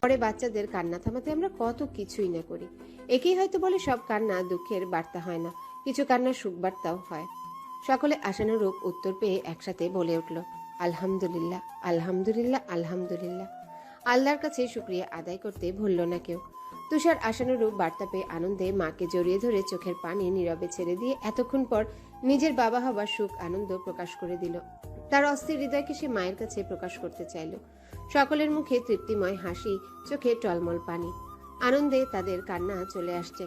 পরে বাচ্চাদের কান্না থামাতে আমরা কত কিছুই না করি। একেই হয়তো বলে সব কান্না দুঃখের বার্তা হয় না, কিছু কান্না সুখ বার্তাও হয়। সকলে আশানুরূপ উত্তর পেয়ে একসাথে বলে উঠল, আলহামদুলিল্লাহ, আলহামদুলিল্লাহ, আলহামদুলিল্লাহ। আল্লাহর কাছে শুকরিয়া আদায় করতে ভুলল না কেউ। তুষার আশানুরূপ বার্তা পেয়ে আনন্দে মাকে জড়িয়ে ধরে চোখের পানি নীরবে ছেড়ে দিয়ে এতক্ষণ পর নিজের বাবা হবার সুখ আনন্দ প্রকাশ করে দিল। তার অস্থির হৃদয়কে সে মায়ের কাছে প্রকাশ করতে চাইল। সকলের মুখে তৃপ্তিময় হাসি, চোখে টলমল পানি। আনন্দে তাদের কান্না চলে আসছে।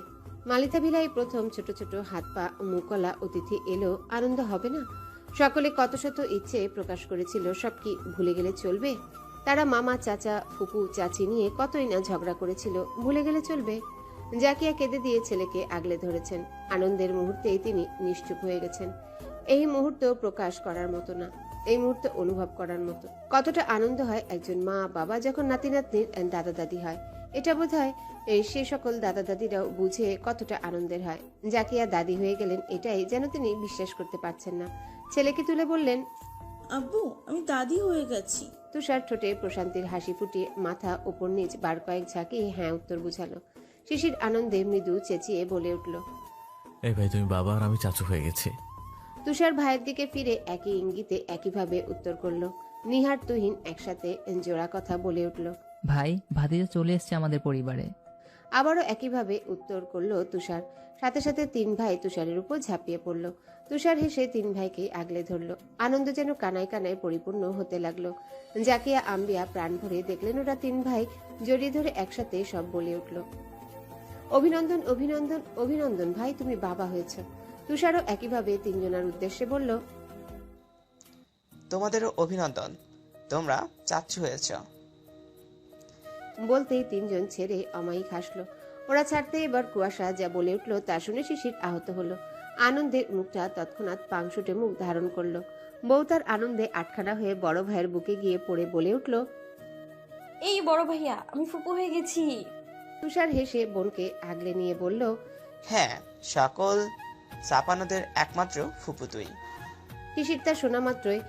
মালিতা ভিলাই প্রথম ছোট ছোট হাত পা মুকলা অতিথি এলো, আনন্দ হবে না? সকলে কত শত ইচ্ছে প্রকাশ করেছিল, সব কি ভুলে গেলে চলবে? তারা মামা, চাচা, ফুপু, চাচি নিয়ে কতই না ঝগড়া করেছিল, ভুলে গেলে চলবে? জাকিয়া কেঁদে দিয়ে ছেলেকে আগলে ধরেছেন। আনন্দের মুহূর্তেই তিনি নিশ্চুপ হয়ে গেছেন। এই মুহূর্ত প্রকাশ করার মতো না, এই মুহূর্তে অনুভব করার মতো। কতটা আনন্দ হয় একজন মা বাবা যখন নাতি নাতনির দাদা দাদি হয়। এটা বোধ হয় সে সকল দাদা দাদিরাও বুঝে কতটা আনন্দের হয়। জাকিয়া দাদি হয়ে গেলেন, এটাই যেন তিনি বিশ্বাস করতে পারছেন না। ছেলেকে তুলে বললেন, আব্বু, আমি দাদি হয়ে গেছি। তুষার ঠোঁটে প্রশান্তির হাসি ফুটিয়ে মাথা উপর নিচ বার কয়েক ঝাঁকিয়ে হ্যাঁ উত্তর বুঝালো। শিশির আনন্দে মৃদু চেঁচিয়ে বলে উঠল, এই ভাই, তুমি বাবা আর আমি চাচু হয়ে গেছি। তুষার ভাইয়ের দিকে ফিরে একই ইঙ্গিতে একইভাবে উত্তর করল। নিহার তুহিন একসাথে জোড়া কথা বলে উঠল, ভাই, ভাতিজা চলে এসছে আমাদের পরিবারে। আবারও একইভাবে উত্তর করল তুষার। সাথে সাথে তিন ভাই তুষারের উপর ঝাঁপিয়ে পড়ল। তুষার হেসে তিন ভাইকে আগলে ধরল। আনন্দ যেন কানায় কানায় পরিপূর্ণ হতে লাগলো। জাকিয়া, আম্বিয়া প্রাণ ভরে দেখলেন ওরা তিন ভাই জড়িয়ে ধরে একসাথে সব বলে উঠল, অভিনন্দন, অভিনন্দন, অভিনন্দন ভাই, তুমি বাবা হয়েছ। তুষারও একইভাবে তিনজনের উদ্দেশ্যে বলল, তোমাদেরও অভিনন্দন, তোমরা চাচ্ছু হয়েছ। বলতেই তিনজন ছেড়ে অমায়িক হাসলো। ওরা ছাড়তে এবার কুয়াশা যা বলে উঠল তা শুনে শিশির আহত হলো। আনন্দে মুখটা তৎক্ষণাৎ পাংশুটে মুখ ধারণ করলো। বউ তার আনন্দে আটখানা হয়ে বড় ভাইয়ের বুকে গিয়ে পড়ে বলে উঠল, এই বড় ভাইয়া, আমি ফুপু হয়ে গেছি। তুষার হেসে বোনকে আগলে নিয়ে বলল, হ্যাঁ, সকল চাপানোদের একমাত্র ফুপু তুই। শিশির তার শোনা মাত্রই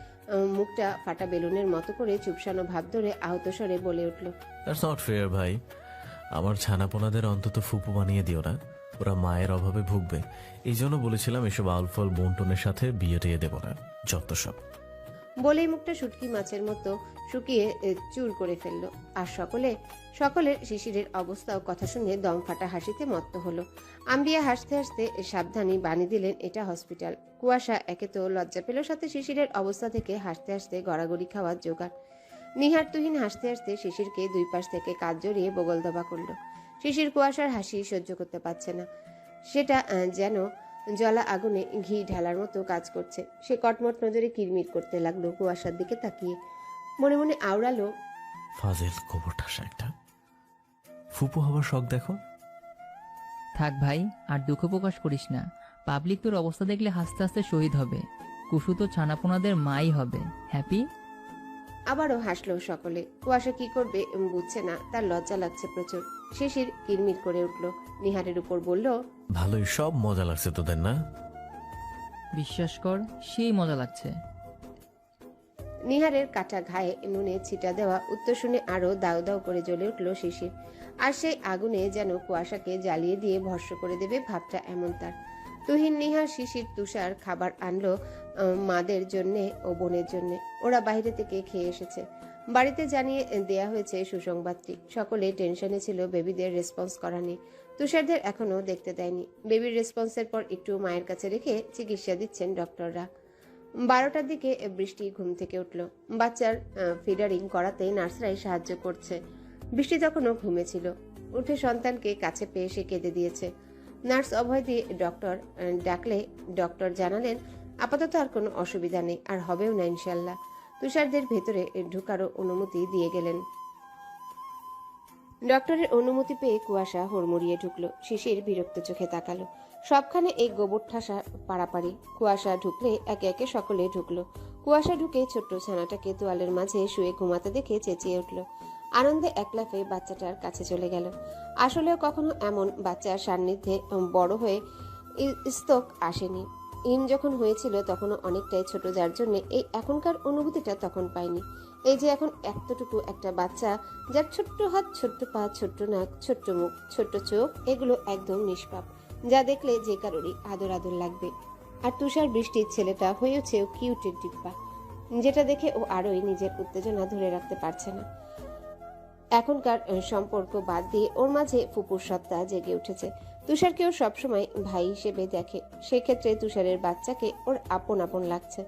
মুখটা ফাটা বেলুনের মতো করে চুপসানো ভাব ধরে আহত স্বরে বলে উঠল, দ্যাটস নট ফেয়ার ভাই। আমার ছানাপোনাদের অন্তত ফুপু বানিয়ে দিও না, ওরা মায়ের অভাবে ভুগবে। এই জন্য বলেছিলাম এসব আলফল বন্টনের সাথে বিয়ে টিয়ে দেবো না, যত সব। বলেই মুখটা শুটকি মাছের মতো শুকিয়ে চুর করে ফেললো। আর সকলের শিশিরের অবস্থা ও কথা শুনে দম ফাটা হাসিতে মত্ত হলো। আম্বিয়া হাসতে হাসতে সাবধানী বানিয়ে দিলেন, এটা হসপিটাল। কুয়াশা একে তো লজ্জা পেল, সাথে শিশিরের অবস্থা থেকে হাসতে হাসতে গড়াগড়ি খাওয়ার জোগাড়। নিহার তুহিন হাসতে হাসতে শিশিরকে দুই পাশ থেকে কাঁধ জড়িয়ে বগল দাবা করলো। শিশির কুয়াশার হাসি সহ্য করতে পারছে না, সেটা যেন জ্বলা আগুনে ঘি ঢালার মতো কাজ করছে। সে কটমট নজরে কিরমির করতে লাগলো কুয়াশার দিকে তাকিয়ে। মনে মনে আওড়ালো, ফাজিল গোবর ঠাসা একটা। ফুপু হবার শখ দেখো। থাক ভাই, আর দুঃখ প্রকাশ করিস না। পাবলিক তোর অবস্থা দেখলে হাসতে হাসতে শহীদ হবে। কুসু তো ছানাপোনাদের মাই হবে। হ্যাপি? আবারও হাসলো সকলে। কুয়াশা কি করবে বুঝছে না, তার লজ্জা লাগছে প্রচুর। শিশির কিরমির করে উঠল, নিহারের উপর বলল, ভালোই, সব মজা লাগছে তোদের না? বিশ্বাস কর, সেই মজা লাগছে। নিহারের কাটা ঘায়ে নুনে ছিটা দেওয়া উত্তর শুনে আরো দাউ দাউ করে জ্বলে উঠল শিশির। আর সেই আগুনে যেন কুয়াশাকে জ্বালিয়ে দিয়ে ভস্ম করে দেবে ভাবটা এমন তার। তুহিন, নিহার, শিশির, তুষার খাবার আনলো মাদের জন্যে ও বোনের জন্যে। ওরা বাইরে থেকে খেয়ে এসেছে। বাড়িতে জানিয়ে দেয়া হয়েছে সুসংবাদটি। সকলে টেনশনে ছিল বেবিদের রেসপন্স করা নিয়ে। তুষারদের এখনো দেখতে দেয়নি। বেবির রেসপন্সের পর একটু মায়ের কাছে রেখে চিকিৎসা দিচ্ছেন ডক্টররা। 12টার দিকে বৃষ্টি ঘুম থেকে উঠল। বাচ্চার ফিডারিং করাতে নার্সরাই সাহায্য করছে। বৃষ্টি তখনও ঘুমেছিল। উঠে সন্তানকে কাছে পেয়ে সে কেঁদে দিয়েছে। নার্স অভয় দিয়ে ডক্টর ডাকলে ডক্টর জানালেন আপাতত আর কোনো অসুবিধা নেই, আর হবেও না ইনশাল্লাহ। তুষারদের ভেতরে ঢুকারও অনুমতি দিয়ে গেলেন। ডক্টরের অনুমতি পেয়ে কুয়াশা হুড়মুড়িয়ে ঢুকলো। শিশির বিরক্ত চোখে তাকালো। সবখানে এই গোবর ঠাসা পাড়াপাড়ি। কুয়াশা ঢুকলে একে একে সকলে ঢুকলো। কুয়াশা ঢুকে ছোট্ট ছানাটাকে তোয়ালের মাঝে শুয়ে ঘুমাতে দেখে চেঁচিয়ে উঠল। আনন্দে একলাফে বাচ্চাটার কাছে চলে গেল। আসলেও কখনো এমন বাচ্চার সান্নিধ্যে বড় হয়ে স্তক আসেনি। ইম যখন হয়েছিল তখনও অনেকটাই ছোট, যার জন্য এই এখনকার অনুভূতিটা তখন পাইনি। এই যে এখন এতটুকু একটা বাচ্চা, যার ছোট্ট হাত, ছোট্ট পা, ছোট্ট নাক, ছোট্ট মুখ, ছোট্ট চোখ, এগুলো একদম নিষ্পাপ, যা দেখলে যে কারোরই আদর আদর লাগবে। আর তুষার বৃষ্টির ছেলেটা হয়েছে ও কিউটের ডিব্বা, যেটা দেখে ও আরোই নিজের উত্তেজনা ধরে রাখতে পারছে না। এখনকার সম্পর্ক বাদ দিয়ে ওর মাঝে ফুপুর সত্তা জেগে উঠেছে। তুষারকেও সবসময় ভাই হিসেবে দেখে, সেক্ষেত্রে তুষারের বাচ্চাকে ওর আপন আপন লাগছে,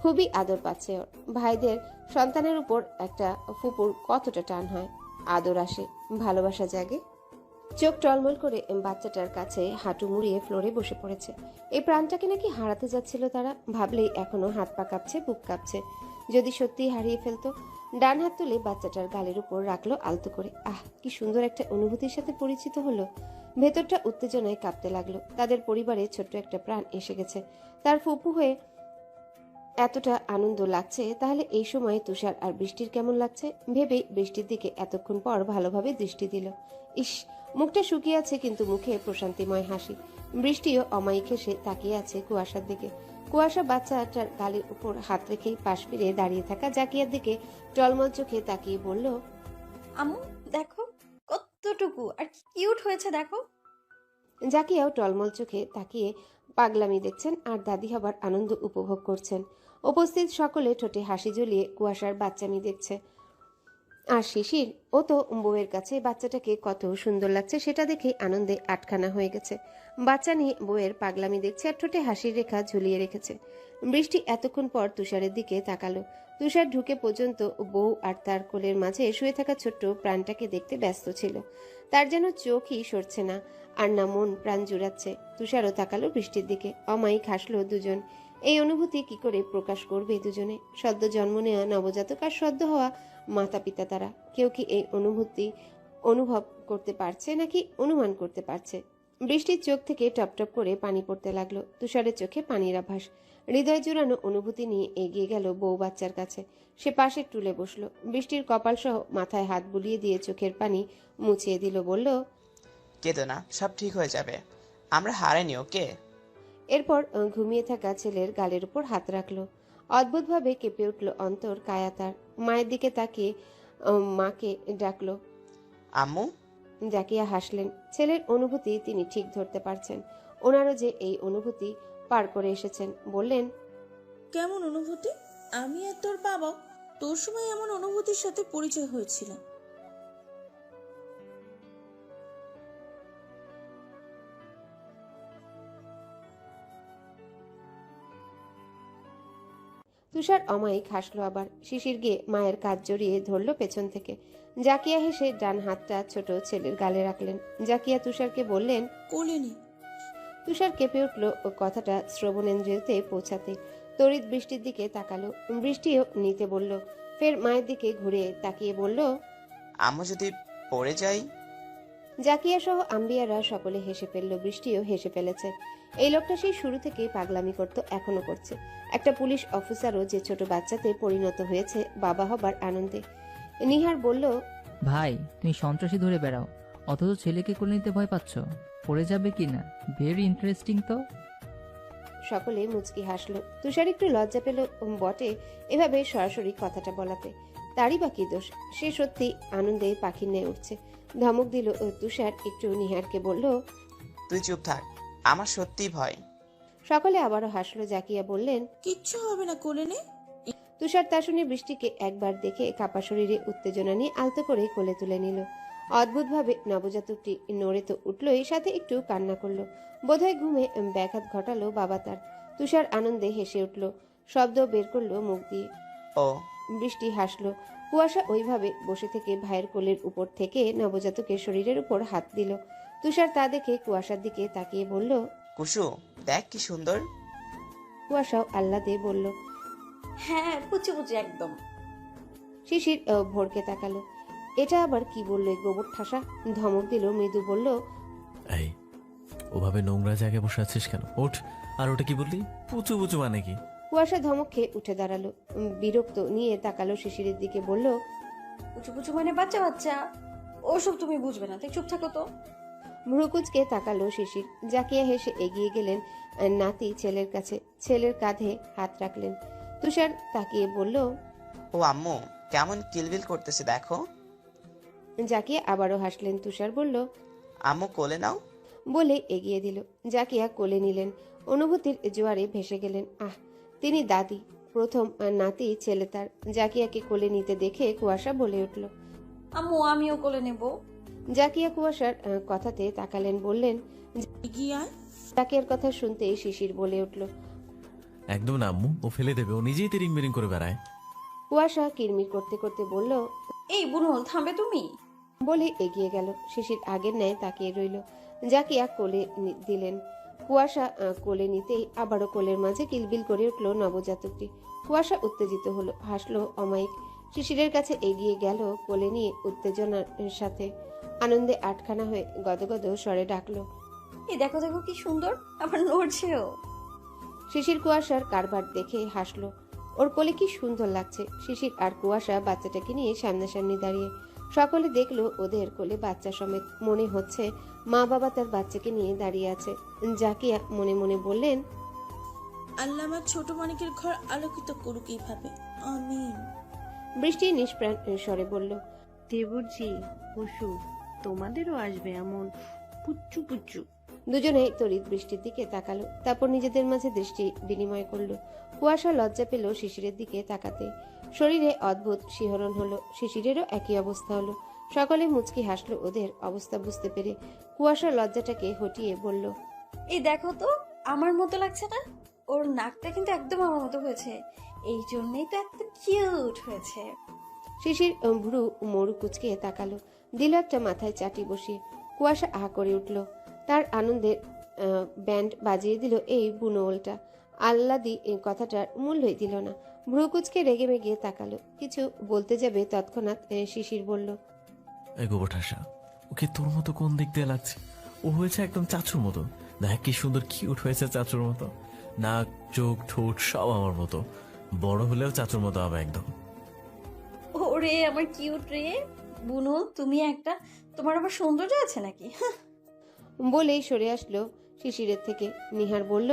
খুবই আদর পাচ্ছে ওর। ভাইদের সন্তানের উপর একটা ফুপুর কতটা টান হয়, আদর আসে, ভালোবাসা জাগে। চোখ টলমল করে বাচ্চাটার কাছে হাঁটু মুড়িয়ে ফ্লোরে বসে পড়েছে। এই প্রাণটাকে নাকি হারাতে যাচ্ছিল তারা, ভাবলেই এখনো হাত পা কাঁপছে, বুক কাঁপছে। যদি সত্যিই হারিয়ে ফেলতো। ডান হাত তুলে বাচ্চাটার গালের উপর রাখলো আলতো করে। আহ, কি সুন্দর একটা অনুভূতির সাথে পরিচিত হলো। ভেতরটা উত্তেজনায় কাঁপতে লাগলো। তাদের পরিবারে ছোট্ট একটা প্রাণ এসে গেছে, তার ফুপু হয়ে এতটা আনন্দ লাগছে। তাহলে এই সময় তুষার আর বৃষ্টির কেমন লাগছে ভেবেই বৃষ্টির দিকে এতক্ষণ পর ভালোভাবে দৃষ্টি দিল। ইস, মুখটা শুকিয়ে আছে কিন্তু মুখে প্রশান্তিময় হাসি। বৃষ্টিও অমায়িক হেসে তাকিয়ে আছে কুয়াশার দিকে। কুয়াশা বাচ্চাটার গালের উপর হাত রেখেই পাশ ফিরে দাঁড়িয়ে থাকা জাকিয়ার দিকে টলমল চোখে তাকিয়ে বলল, আম্মু দেখো কতটুকু আর কিউট হয়েছে দেখো। জাকিয়াও টলমল চোখে তাকিয়ে পাগলামি দেখছেন আর দাদি হবার আনন্দ উপভোগ করছেন। উপস্থিত সকলে ঠোঁটে হাসি ঝুলিয়ে কুয়াশার বাচ্চামি দেখছে। আর শিশির, ও তো বউয়ের কাছে বাচ্চাটাকে কত সুন্দর লাগছে সেটা দেখে আনন্দে আটখানা হয়ে গেছে। বাচ্চা নিয়ে বউয়ের পাগলামি দেখছে আর ঠোঁটে হাসির রেখা ঝুলিয়ে রেখেছে। বৃষ্টি এতক্ষণ পর তুষারের দিকে তাকালো। তুষার ঢুকে পর্যন্ত বউ আর তার কোলের মাঝে শুয়ে থাকা ছোট্ট প্রাণটাকে দেখতে ব্যস্ত ছিল। তার যেন চোখই সরছে না, আর না মন প্রাণ জুড়াচ্ছে। তুষারও তাকালো বৃষ্টির দিকে, অমায়িক হাসলো দুজন। এই অনুভূতি কি করে প্রকাশ করবে দুজনে? সদ্য জন্ম নেওয়া নবজাতক আর সদ্য হওয়া মাতা পিতা, তারা কেউ কি এই অনুভূতি অনুভব করতে পারছে নাকি অনুমান করতে পারছে? বৃষ্টির চোখ থেকে টপ টপ করে পানি পড়তে লাগলো। তুষারের চোখে পানির আভাস। হৃদয় জুড়ানো অনুভূতি নিয়ে এগিয়ে গেল বউ বাচ্চার কাছে। সে পাশের টুলে বসলো। বৃষ্টির কপাল সহ মাথায় হাত বুলিয়ে দিয়ে চোখের পানি মুছিয়ে দিল, বলল, কেঁদো না, সব ঠিক হয়ে যাবে। আমরা হারাইনি, ওকে? এরপর ঘুমিয়ে থাকা ছেলের গালের উপর হাত রাখলো। অদ্ভুতভাবে কেঁপে উঠল অন্তর, কায়া তার। মায়ের দিকে তাকিয়ে মাকে ডাকলো। আম্মু। জাকিয়া হাসলেন। ছেলের অনুভূতি তিনি ঠিক ধরতে পারছেন। ওনারও যে এই অনুভূতি পার করে এসেছেন। বললেন, কেমন অনুভূতি? আমি আর তোর বাবা তোর সময় এমন অনুভূতির সাথে পরিচয় হয়েছিল। তুষার অমায়িক হাসলো আবার। শিশির গিয়ে মায়ের কাজ জড়িয়ে ধরলো পেছন থেকে। জাকিয়া হেসে ডান হাতটা ছোট ছেলের গালে রাখলেন। জাকিয়া তুষারকে বললেন, কোলে নে। তুষার কেঁপে উঠল কথাটা শ্রবণেন্দ্রিয়তে পৌঁছাতে। তড়িৎ বৃষ্টির দিকে তাকালো। বৃষ্টিও নিতে বলল। ফের মায়ের দিকে ঘুরে তাকিয়ে বলল, আম্মু যদি পড়ে যাই? জাকিয়া সহ আম্বিয়ারা সকলে হেসে ফেলল। বৃষ্টিও হেসে ফেলেছে। এই লোকটা সেই শুরু থেকেই পাগলামি করত, এখনো করছে। একটা পুলিশ অফিসারও যে ছোট বাচ্চাতে পরিণত হয়েছে বাবা হবার আনন্দে। নিহার বলল, ভাই তুমি সন্ত্রাসী ধরে বেড়াও, অথচ ছেলেকে কোলে নিতে ভয় পাচ্ছ, পড়ে যাবে কি না। ভেরি ইন্টারেস্টিং তো। সকলে মুচকি হাসলো। তুষার একটু লজ্জা পেল বটে এভাবে সরাসরি কথাটা বলাতে। তারই বা কি দোষ? সে সত্যি আনন্দে পাখির ন্যায় উঠছে। ধমক দিল তুষার। একটু নিহারকে বলল, তুই চুপ থাক, আমার সত্যিই ভয়। সকলে আবারও হাসলো। জাকিয়া বললেন, কিচ্ছু হবে না, কোলে নে। তুষার তা শুনে বৃষ্টিকে একবার দেখে কাপা শরীরে উত্তেজনা নিয়ে আলতো করে কোলে তুলে নিল। অদ্ভুতভাবে নবজাতকটি নড়ে তো উঠলই, সাথে একটু কান্না করলো। বোধহয় ঘুমে ব্যাঘাত ঘটালো বাবা তার। তুষার আনন্দে হেসে উঠল, শব্দ বের করলো মুখ দিয়ে। ও। বৃষ্টি হাসলো। কুয়াশা ওইভাবে বসে থেকে ভাইয়ের কোলের উপর থেকে নবজাতকের শরীরের উপর হাত দিল। তুষার তা দেখে কুয়াশার দিকে তাকিয়ে বলল, কুসু দেখ কি সুন্দর। কুয়াশাও আহ্লাদে বলল, হ্যাঁ পুচু পুচু একদম। শিশির ভোরকে তাকালো। এটা আবার কি বললো এই গোবর ঠাসা? ধমক দিল, মৃদু বলল, এই ওভাবে নোংরা জায়গায় বসে আছিস কেন? ওঠ। আর ওটা কি বললি? পুচু পুচু মানে কি? কুয়াশা ধমক খেয়ে উঠে দাঁড়ালো। বিরক্ত নিয়ে তাকালো শিশিরের দিকে, বলল, পুচু পুচু মানে বাচ্চা বাচ্চা, ওসব তুমি বুঝবে না, তাই চুপ থাকো তো। ভ্রুকুচকে তাকালো শিশির। জাকিয়া হেসে এগিয়ে গেলেন নাতি ছেলের কাছে, ছেলের কাঁধে হাত রাখলেন। তুষার তাকিয়ে বলল, ও আম্মু কেমন কিলবিল করতেছে দেখো। জাকিয়া আবারও হাসলেন। তুষার বলল, আম্মু কোলে নাও। বলে এগিয়ে দিল। জাকিয়া কোলে নিলেন। অনুভূতির জোয়ারে ভেসে গেলেন। তিনি দাদি, প্রথম নাতি ছেলে তার। জাকিয়াকে কোলে নিতে দেখে কুয়াশা বলে উঠল। আম্মু আমিও কোলে নেব। জাকিয়া কুয়াশার কথাতে তাকালেন, বললেন। এগিয়ে আয়। জাকিয়ার কথা শুনতে শিশির বলে উঠল। একদম না আম্মু, ও ফেলে দেবে, ও নিজেই তিরিং বিরিং করে বেড়ায়। কুয়াশা কিরমির করতে করতে বলল, এই বুনুল থামবে তুমি। বলে এগিয়ে গেল। শিশির আগের ন্যায় তাকিয়ে রইল। জাকিয়া কোলে দিলেন। কুয়াশা কোলে নিতেই আবারও কোলের মাঝে কিলবিল করে উঠল নবজাতকটি। কুয়াশা উত্তেজিত হলো, হাসলো অমায়িক। শিশিরের কাছে এগিয়ে গেল, কোলে নিয়ে উত্তেজনার সাথে আনন্দে আটখানা হয়ে গদগদ স্বরে ডাকলো, এই দেখো দেখো কি সুন্দর, আবার নড়ছেও। শিশির কুয়াশার কারবার দেখে হাসলো। ওর কোলে কি সুন্দর লাগছে। শিশির আর কুয়াশা বাচ্চাটাকে নিয়ে সামনাসামনি দাঁড়িয়ে। সকলে দেখলো ওদের কোলে বাচ্চা সমেত। মনে হচ্ছে মা বাবা তার বাচ্চাকে নিয়ে দাঁড়িয়ে আছে। জাকিয়া মনে মনে বললেন, আল্লাহ আমার ছোট মানিকের ঘর আলোকিত করুক এইভাবে, আমিন। বৃষ্টি নিষ্প্রাণ স্বরে বলল, দেবরজি বসু, তোমাদেরও আসবে এমন পুচ্চু পুচ্চু। দুজনেই তড়িৎ বৃষ্টির দিকে তাকালো। তারপর নিজেদের মাঝে দৃষ্টি বিনিময় করলো। কুয়াশা লজ্জা পেল শিশিরের দিকে তাকাতে। শরীরে অদ্ভুত শিহরণ হলো। শিশিরেরও একই অবস্থা হলো। সকলে মুচকি হাসলো ওদের অবস্থা বুঝতে পেরে। কুয়াশা লজ্জাটাকে হটিয়ে বলল, এই দেখো তো আমার মতো লাগছে না? ওর নাকটা কিন্তু একদম আমার মতো হয়েছে, এই জন্যই তো এত কিউট হয়েছে। শিশির ভুরু মরু কুচকে তাকালো, দিল একটা মাথায় চাটি বসিয়ে। কুয়াশা আহা করে উঠল। তার আনন্দের ব্যান্ড বাজিয়ে দিল এই বুনোলটা। আল্লাদি কথাটার মূল্যই দিল না। ভ্রু কুচকে রেগে মেগে তাকালো। কিছু বলতে যাবে তৎক্ষণাৎ শিশির বলল, এই গোবর ঠাসা, ওকে তোর মতো কোন দিক দিয়ে লাগছে? ও হয়েছে একদম চাচুর মতো। দেখ কি সুন্দর কিউট হয়েছে চাচুর মতো। নাক, চোখ, ঠোঁট সব আমার মতো। বড় হলেও চাচুর মতো হবে একদম। ওরে আমার কিউট রে বুনুল, তুমি একটা, তোমার আবার সৌন্দর্য আছে নাকি? বলেই সরে আসলো শিশিরের থেকে। নিহার বলল,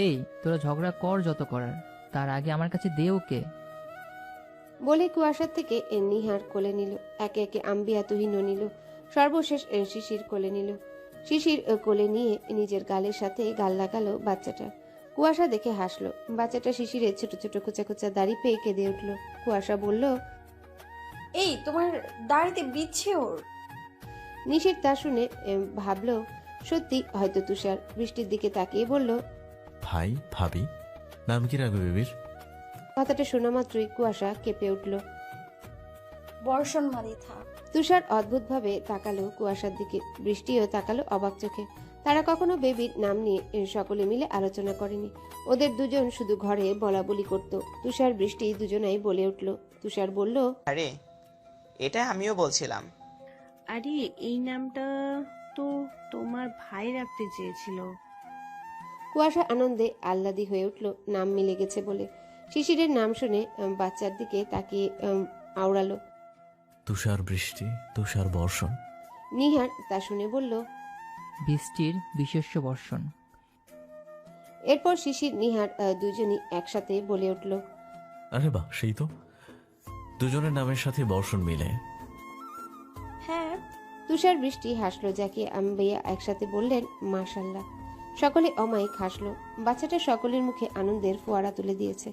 এই তোরা ঝগড়া কর যত করার, তার আগে আমার কাছে দে ওকে। বলে কুয়াশার থেকে নিহার কোলে নিল। একে একে আম্বিয়া তুহিনও নিল। সর্বশেষ শিশির কোলে নিল। শিশির কোলে নিয়ে নিজের গালের সাথে গাল লাগালো বাচ্চাটা। কুয়াশা দেখে হাসলো। বাচ্চাটা শিশিরের ছোট ছোট খোঁচা খোঁচা দাড়ি পেয়ে কেঁদে উঠল। কুয়াশা বলল, এই তোমার দাড়িতে বিচ্ছে ওর। নিশির তা শুনে ভাবলো সত্যি হয়তো তুষার। বৃষ্টির দিকে তাকিয়ে বলল, ভাই, ভাবি, নাম কি রাখবে বেবির? কথাটা শোনা মাত্রই কুয়াশা কেঁপে উঠল। বর্ষণ মালিথা। তুষার অদ্ভুতভাবে তাকালো কুয়াশার দিকে। বৃষ্টিও তাকালো অবাক চোখে। তারা কখনো বেবির নাম নিয়ে সকলে মিলে আলোচনা করেনি। ওদের দুজন শুধু ঘরে বলা বলি করত। তুষার বৃষ্টি দুজনাই বলে উঠল। তুষার বলল, আরে এটা আমিও বলছিলাম। আরে এই নামটা তো তোমার ভাই রাখতে চেয়েছিল। কুয়াশা আনন্দে আহ্লাদি হয়ে উঠল নাম মিলে গেছে বলে। শিশিরের নাম শুনে বাচ্চার দিকে তাকিয়ে আওড়ালো। তুষার বৃষ্টি, তুষার বর্ষণ। নিহার তা শুনে বলল, বৃষ্টির বিশেষ্য বর্ষণ। এরপর শিশির নিহার দুজনই একসাথে বলে উঠল, আরে বাহ, সেই তো, দুজনের নামের সাথে বর্ষণ মিলে। হ্যাঁ। তুষার বৃষ্টি হাসলো। যাকে আম্বিয়া একসাথে বললেন, মাশাল্লাহ। সকলে অমায়িক হাসলো। বাচ্চাটা সকলের মুখে আনন্দের ফোয়ারা তুলে দিয়েছে।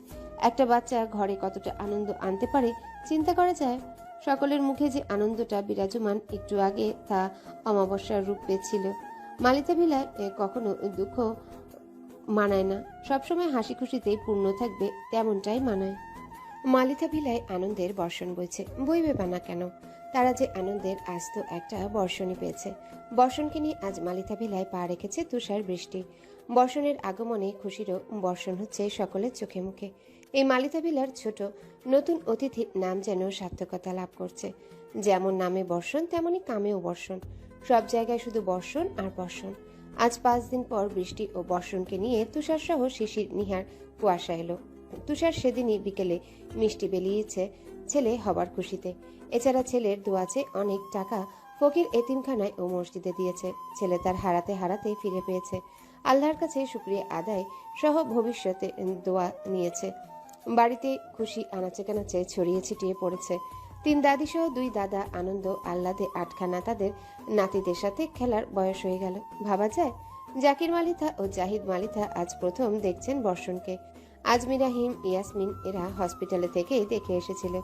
একটা বাচ্চা ঘরে কতটা আনন্দ আনতে পারে চিন্তা করা যায়। সকলের মুখে যে আনন্দটা বিরাজমান একটু আগে, তা অমাবস্যার রূপ পেয়েছিল। মালিতা ভিলায় কখনো দুঃখ মানায় না, সবসময় হাসি খুশিতেই পূর্ণ থাকবে তেমনটাই মানায়। মালিতা ভিলায় আনন্দের বর্ষণ বইছে, বইবে বা না কেন? তারা যে আনন্দের আজ তো একটা বর্ষণই পেয়েছে। বর্ষণকে নিয়ে আজ মালিতা ভিলায় পা রেখেছে তুষার বৃষ্টি। বর্ষণের আগমনে খুশিরও বর্ষণ হচ্ছে সকলের চোখে মুখে। এই মালিতা ভিলার ছোট নতুন অতিথির নাম যেন সার্থকতা লাভ করছে। যেমন নামে বর্ষণ, তেমনি কামেও বর্ষণ। সব জায়গায় শুধু বর্ষণ আর বর্ষণ। আজ 5 দিন পর বৃষ্টি ও বর্ষণকে নিয়ে তুষার সহ শিশির, নিহার, কুয়াশা এলো। তুষার সেদিনই বিকেলে মিষ্টি বেলিয়েছে ছেলে হবার খুশিতে। এছাড়া ছেলের দোয়াচে অনেক টাকা ফকির এতিমখানায় ও মসজিদে দিয়েছে। ছেলে তার হারাতে হারাতে ফিরে পেয়েছে। আল্লাহর কাছে শুকরিয়া আদায় সহ ভবিষ্যতে দোয়া নিয়েছে। বাড়িতে খুশি আনাচে কানাচে ছড়িয়ে ছিটিয়ে পড়েছে। 3 দাদি সহ 2 দাদা আনন্দ আহ্লাদে আটখানা তাদের নাতিদের সাথে খেলার বয়স হয়ে গেল। ভাবা যায়, জাকির মালিথা ও জাহিদ মালিথা আজ প্রথম দেখছেন বর্ষণকে। আজমিরা, হিম, ইয়াসমিন এরা হসপিটালে থেকেই দেখে এসেছিল।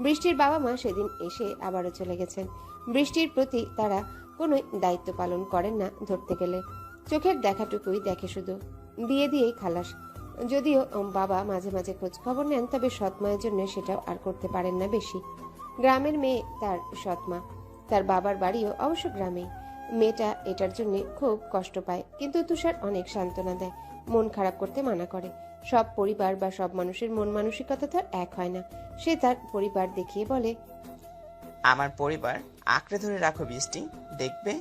বৃষ্টির বাবা মা সেদিন এসে আবারও চলে গেছেন। বৃষ্টির প্রতি তারা কোনো দায়িত্ব পালন করেন না ধরতে গেলে। চোখের দেখাটুকুই দেখে শুধু, দিয়ে দিয়েই খালাস। যদিও বাবা মাঝে মাঝে খোঁজ খবর নেন, তবে সৎমায়ের জন্য সেটাও আর করতে পারেন না বেশি। গ্রামের মেয়ে তার সৎমা, তার বাবার বাড়িও অবশ্য গ্রামেই। মেয়েটা এটার জন্য খুব কষ্ট পায়, কিন্তু তুষার অনেক সান্ত্বনা দেয়, মন খারাপ করতে মানা করে। সব পরিবার বা সব মানুষের মন মানসিকতা তার এক হয় না। সে তার পরিবার দেখিয়ে বলে, আমার পরিবার আঁকড়ে ধরে রাখো বৃষ্টি, দেখবে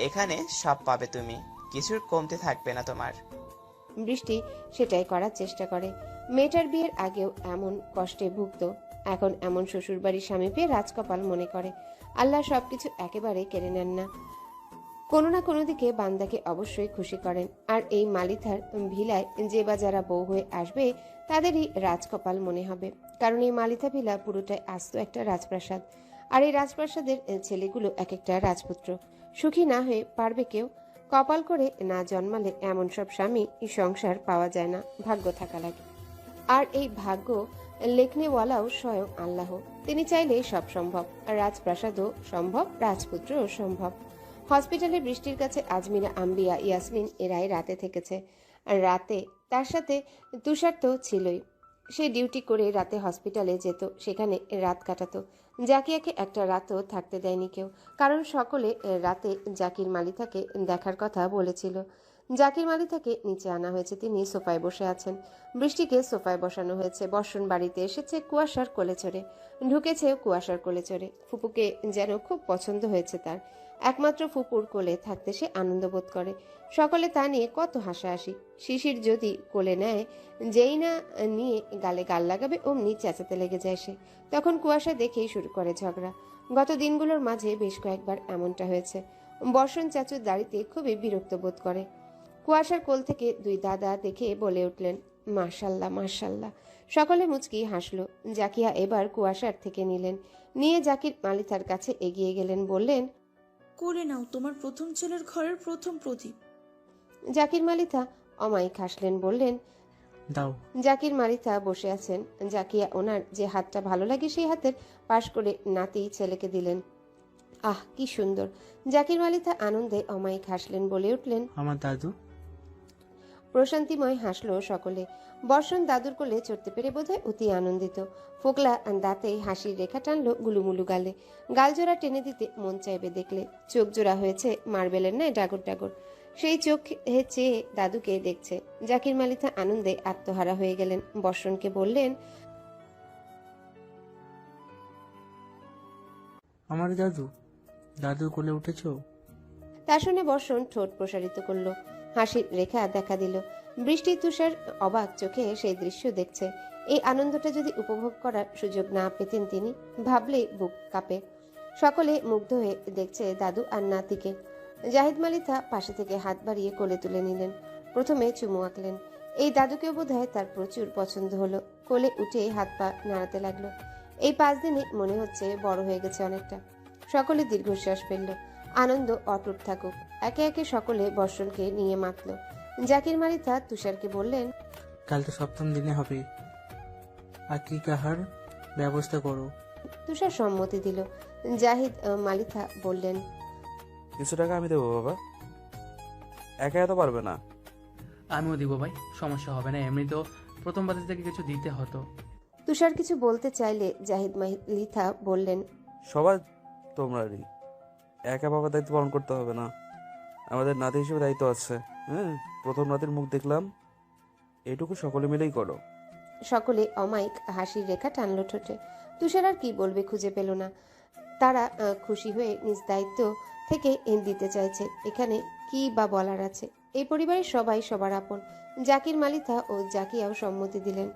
এখানে সব পাবে তুমি, কিছুর কমতে থাকবে না তোমার। বৃষ্টি সেটাই করার চেষ্টা করে। মেয়েটার বিয়ের আগেও এমন কষ্টে ভুগত, এখন এমন শ্বশুরবাড়ির স্বামী পেয়ে রাজকপাল মনে করে। আল্লাহ সবকিছু একেবারে কেড়ে নেন না, কোনো না কোনো দিকে বান্দাকে অবশ্যই খুশি করেন। আর এই মালিথার ভিলায় যে বা যারা বউ হয়ে আসবে তাদেরই রাজকপাল মনে হবে, কারণ এই মালিথা ভিলা পুরোটাই আস্ত একটা রাজপ্রাসাদ। আর এই রাজপ্রাসাদের ছেলেগুলো এক একটা রাজপুত্র। সুখী না হয়ে পারবে কেউ? কপাল করে না জন্মালে এমন সব স্বামী সংসার পাওয়া যায় না, ভাগ্য থাকা লাগে। আর এই ভাগ্য লেখনেওয়ালাও স্বয়ং আল্লাহ। তিনি চাইলে সব সম্ভব, রাজপ্রাসাদও সম্ভব, রাজপুত্রও সম্ভব। হসপিটালে বৃষ্টির কাছে আজমিরা, আম্বিয়া, ইয়াসমিন এরাই রাতে থেকেছে। আর রাতে তার সাথে তুষার তো ছিলই। সে ডিউটি করে রাতে হসপিটালে যেত, সেখানে রাত কাটাতো। জাকিয়াকে একটা রাতও থাকতে দেয়নি কেউ, কারণ সকলে রাতে জাকির মালিথাকে দেখার কথা বলেছিল। জাকির মালিথাকে নিচে আনা হয়েছে, তিনি সোফায় বসে আছেন। বৃষ্টিকে সোফায় বসানো হয়েছে। বর্ষণ বাড়িতে এসেছে কুয়াশার কোলে চড়ে, ঢুকেছে কুয়াশার কোলে চড়ে। ফুপুকে যেন খুব পছন্দ হয়েছে তার। একমাত্র ফুপুর কোলে থাকতে সে আনন্দ বোধ করে। সকলে তা নিয়ে কত হাসাহাসি। শিশির যদি কোলে নেয়, যেই না নিয়ে গালে গাল লাগাবে অমনি চেঁচাতে লেগে যায় সে। তখন কুয়াশা দেখেই শুরু করে ঝগড়া। গত দিনগুলোর মাঝে বেশ কয়েকবার এমনটা হয়েছে। বর্ষণ চাচুর দাড়িতে খুবই বিরক্ত বোধ করে। কুয়াশার কোল থেকে 2 দাদা দেখে বলে উঠলেন, মাশাল্লাহ মাশাল্লাহ। সকলে মুচকি হাসলো। জাকিয়া এবার কুয়াশার থেকে নিলেন, নিয়ে জাকির মালিথার কাছে এগিয়ে গেলেন, বললেন, করে নাও তোমার প্রথম ছেলের ঘরের প্রথম প্রদীপ। জাকির মালিথা অমায়িক হাসলেন, বললেন, দাও। জাকির মালিথা বসে আছেন। জাকিয়া ওনার যে হাতটা ভালো লাগে সেই হাতের পাশ করে নাতি ছেলেকে দিলেন। আহ কি সুন্দর। জাকির মালিথা আনন্দে অমায়িক হাসলেন, বলে উঠলেন, আমার দাদু। প্রশান্তিময় হাসলো সকলে। বর্ষণ দাদুর কোলে চড়তে পেরে বোধহয় অতি আনন্দিত। ফোকলা দাঁতে হাসির রেখা টানলো গুলুমুলু গালে। গালজোড়া টেনে দিতে মন চাইবে দেখলে। চোখ জোড়া হয়েছে মার্বেলের ন্যায় ডাগর ডাগর। সেই চোখ চেয়ে দাদুকে দেখছে। জাকির মালিথা আনন্দে আত্মহারা হয়ে গেলেন। বর্ষণকে বললেন, আমার দাদু। দাদু কোলে উঠেছো? তা শুনে বর্ষণ ঠোঁট প্রসারিত করলো, হাসির রেখা দেখা দিল। বৃষ্টি তুষার অবাক চোখে সেই দৃশ্য দেখছে। এই আনন্দটা যদি উপভোগ করার সুযোগ না পেতেন তিনি, ভাবলেই বুক কাঁপে। সকলে মুগ্ধ হয়ে দেখছে দাদু আর নাতিকে। জাহিদ মালিথা পাশে থেকে হাত বাড়িয়ে কোলে তুলে নিলেন। প্রথমে চুমু আঁকলেন। এই দাদুকেও বোধহয় তার প্রচুর পছন্দ হলো। কোলে উঠে হাত পা নাড়াতে লাগলো। এই 5 দিনে মনে হচ্ছে বড় হয়ে গেছে অনেকটা। সকলে দীর্ঘশ্বাস ফেলল। আনন্দ অটুট থাকুক। একে একে সকলে বর্ষণকে নিয়ে মাতল। জাকির মালিথা তুষারকে বললেন, কাল তো সপ্তম দিনে হবে, আর কি কাহার ব্যবস্থা করো। তুষার সম্মতি দিল। জাহিদ মালিথা বললেন, কিছু টাকা আমি দেবো বাবা, একা এত পারবে না। আমিও দিব ভাই, সমস্যা হবে না, এমনি তো প্রথম বাজার থেকে কিছু দিতে হতো। তুষার কিছু বলতে চাইলে জাহিদ মালিথা বললেন, সবার তোমরারই, একা বাবার দায়িত্ব পালন করতে হবে না, আমাদের নাতি হিসেবে দায়িত্ব আছে। হ্যাঁ, প্রথম নাতির মুখ দেখলাম, এটুকু সকলে মিলেই করো। সকলে অমায়িক হাসির রেখা টানলো ঠোঁটে। তুষার আর কি বলবে খুঁজে পেল না। তারা খুশি হয়ে নিজ দায়িত্ব থেকে দিতে চাইছে। এখানে কি বা বলার আছে? এই পরিবারের সবাই সবার আপন। জাকির মালিথা ও জাকিয়াও সম্মতি দিলেন।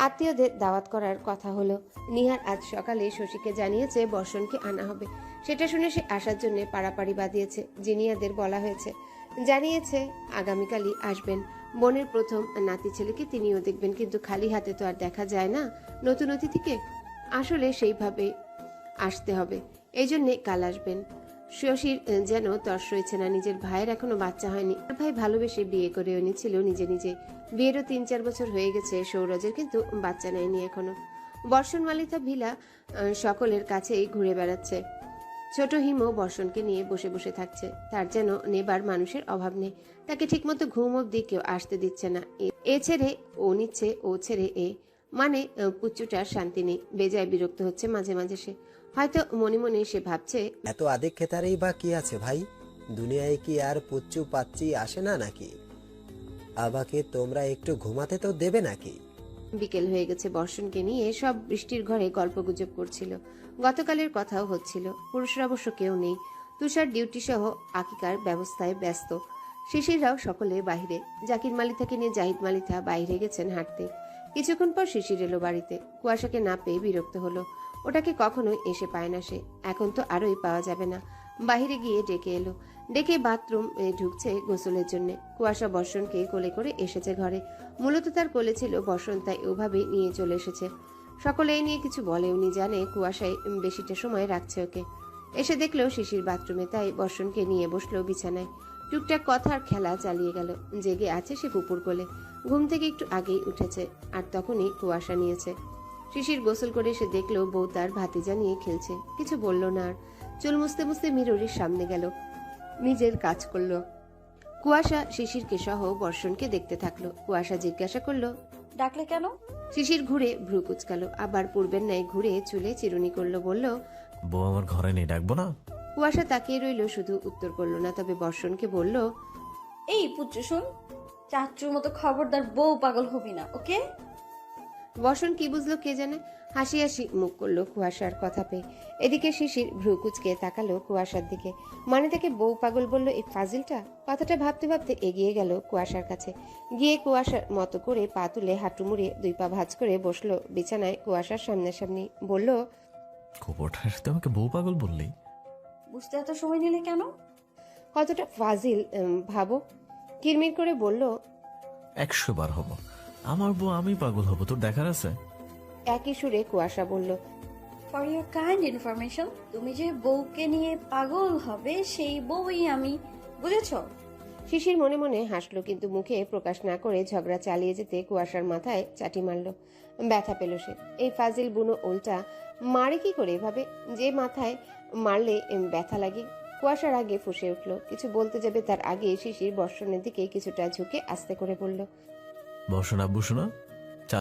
আত্মীয়দের দাওয়াত করার কথা হলো। নিহার আজ সকালে শশীকে জানিয়েছে বর্ষণকে আনা হবে। সেটা শুনে সে আসার জন্য পাড়াপাড়ি বাঁধিয়েছে। জিনিয়াদের বলা হয়েছে জানিয়েছে আগামীকালই আসবেন। বোনের প্রথম নাতি ছেলেকে তিনিও দেখবেন, কিন্তু খালি হাতে তো আর দেখা যায় না নতুন অতিথিকে। আসলে সেইভাবে আসতে হবে, এই জন্যে কাল আসবেন। শশীর যেন তর্স রয়েছে না, নিজের ভাইয়ের এখনো বাচ্চা হয়নি। ভাই ভালোবেসে বিয়ে করে এনেছিল নিজে নিজে, বিয়েরও 3-4 বছর হয়ে গেছে সৌরজের, কিন্তু বাচ্চা নেয়নি এখনো। বর্ষণ মালিতা ভিলা সকলের কাছেই ঘুরে বেড়াচ্ছে। ছোট হিমও বর্ষণকে নিয়ে বসে বসে থাকছে, তার যেন নেবার মানুষের অভাব নেই। তাকে ঠিকমতো ঘুম অব্দি কেউ আসতে দিচ্ছে না। এ ছেড়ে ও নিচ্ছে, ও ছেড়ে এ, মানে পুচ্চুটার শান্তি নেই। বেজায় বিরক্ত হচ্ছে মাঝে মাঝে সে। হয়তো মনে মনে সে ভাবছে, এত আদিক খেতারেই বা কি আছে ভাই? দুনিয়ায় কি আর পুচ্চু পাচ্ছি আসে না নাকি? আবাকে তোমরা একটু ঘুমাতে তো দেবে নাকি? বিকেল হয়ে গেছে। বর্ষণকে নিয়ে সব বৃষ্টির ঘরে গল্পগুজব করছিল, গতকালের কথাও হচ্ছিল। পুরুষরা অবশ্য কেউ নেই। তুষার ডিউটি সহ আকিকার ব্যবস্থায় ব্যস্ত। শিশিররাও সকলে বাইরে। জাকির মালিতাকে নিয়ে জাহিদ মালিতা বাইরে গেছেন হাঁটতে। কিছুক্ষণ পর শিশির এলো বাড়িতে। কুয়াশাকে না পেয়ে বিরক্ত হলো। ওটাকে কখনোই এসে পায় না সে, এখন তো আরোই পাওয়া যাবে না। বাহিরে গিয়ে ডেকে এলো, ডেকে বাথরুম ঢুকছে গোসলের জন্য। কুয়াশা বর্ষণকে কোলে করে এসেছে ঘরে। মূলত তার কোলে ছিল বর্ষণ, তাই ওভাবেই নিয়ে চলে এসেছে। সকলে এই নিয়ে কিছু বলেওনি, জানে কুয়াশায় বেশিটা সময় রাখছে ওকে। এসে দেখলো শিশির বাথরুমে, তাই বর্ষণকে নিয়ে বসলো বিছানায়। টুকটাক কথার খেলা চালিয়ে গেল। জেগে আছে সে কুকুর কোলে, ঘুম থেকে একটু আগেই উঠেছে, আর তখনই কুয়াশা নিয়েছে। শিশির গোসল করে এসে দেখলো বউ তার ভাতিজা নিয়ে খেলছে। কিছু বলল না আর। চুল মুছতে মুছতে মিররের সামনে গেল, নিজের কাজ করলো। কুয়াশা শিশিরকে সহ বর্ষণকে দেখতে থাকলো। কুয়াশা জিজ্ঞাসা করলো, ডাকলে কেন? শিশির ঘুরে ভ্রু কুচকালো, আবার পূর্বের ন্যায় ঘুরে চুলে চিরুনি করলো, বলল, বউ আমার ঘরে নেই, ডাকবো না? কুয়াশা তাকিয়ে রইল, শুধু উত্তর করলো না। তবে বর্ষণকে বলল, এই পুচ্চু শুন, চাচুর মতো খবরদার বউ পাগল হবি না, ওকে? বর্ষণ কি বুঝলো কে জানে, হাসি হাসি মুখ করলো কুয়াশার কথা পেয়ে। এদিকে শিশির ভ্রু কুচকে তাকালো কুয়াশার দিকে, মানে তাকে বউ পাগল বলল এই ফাজিলটা। কথাটা ভাবতে ভাবতে এগিয়ে গেল কুয়াশার কাছে, গিয়ে কুয়াশার মতো করে পা তুলে হাঁটু মুড়ে 2 পা ভাঁজ করে বসলো বিছানায় কুয়াশার সামনাসামনি। বলল, খবরটার সাথে আমাকে বউ পাগল বললি? বুঝতে এত সময় নিলে কেন? কতটা ফাজিল ভাবো। কিরমির করে বলল, 100 বার হব আমার বউ, আমি পাগল হব, তোর দেখার আছে? একই সুরে কুয়াশা বলল, ফর ইউর কাইন্ড ইনফরমেশন, তুমি যে বউকে নিয়ে পাগল হবে সেই বউই আমি, বুঝেছো? শিশির মনে মনে হাসলো, কিন্তু মুখে প্রকাশ না করে ঝগড়া চালিয়ে যেতে কুয়াশার মাথায় চাটি মারল। ব্যথা পেল সে। এই ফাজিল বুনো উল্টা মারে কি করে এভাবে, যে মাথায় মারলে ব্যথা লাগে? কুয়াশার আগে ফুঁসে উঠল। কিছু বলতে যাবে তার আগে শিশির বর্ষণের দিকে কিছুটা ঝুঁকে আস্তে করে বলল, বর্ষণ আব্বু শোনা,